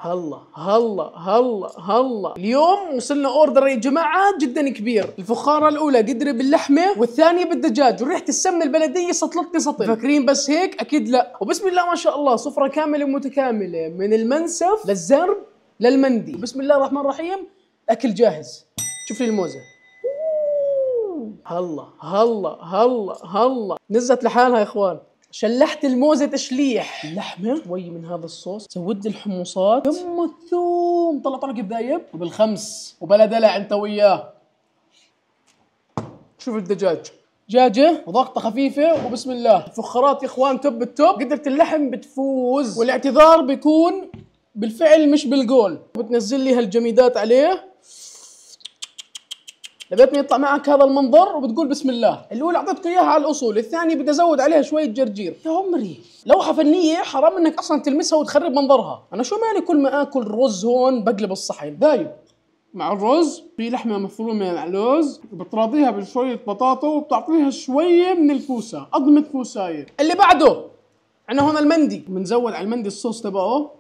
هلا هلا هلا هلا، اليوم وصلنا اوردر يا جماعه جدا كبير. الفخاره الاولى قدره باللحمه والثانيه بالدجاج، وريحه السمنه البلديه سطلتني سطل. فاكرين بس هيك؟ اكيد لا. وبسم الله ما شاء الله، سفره كامله متكامله من المنسف للزرب للمندي. بسم الله الرحمن الرحيم، اكل جاهز. شوف لي الموزه. هلا هلا هلا هلا، نزت لحالها يا اخوان. شلحت الموزة تشليح، اللحمة شوي من هذا الصوص، زود لي الحمصات، يما الثوم، طلع طلع كيف دايب، وبالخمس وبلا دلع انت وياه. شوف الدجاج، دجاجة وضغطة خفيفة، وبسم الله. الفخارات يا اخوان توب التوب، قدرة اللحم بتفوز، والاعتذار بيكون بالفعل مش بالقول. بتنزل لي هالجميدات عليه لبيتني يطلع معك هذا المنظر، وبتقول بسم الله. الاولى اعطيتك اياها على الاصول، الثانيه بدي ازود عليها شويه جرجير. يا عمري لوحه فنيه، حرام انك اصلا تلمسها وتخرب منظرها. انا شو مالي كل ما اكل رز هون بقلب الصحن دايب. مع الرز في لحمه مفرومه مع لوز، وبتراضيها بشويه بطاطا، وبتعطيها شويه من الكوسه، قضمه كوسايه. اللي بعده عندنا هون المندي، بنزود على المندي الصوص تبعه.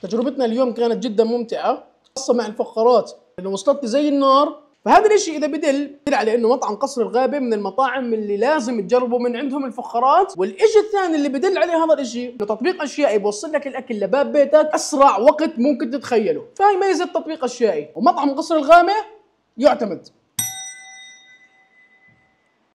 تجربتنا اليوم كانت جدا ممتعه، خاصه مع الفخارات اللي وصلت لي زي النار. فهذا الاشي اذا بدل على انه مطعم قصر الغابه من المطاعم اللي لازم تجربوا من عندهم الفخارات. والاشي الثاني اللي بدل عليه هذا الاشي انه تطبيق اشيائي بوصل لك الاكل لباب بيتك اسرع وقت ممكن تتخيله. فهي ميزه تطبيق اشيائي، ومطعم قصر الغابه يعتمد.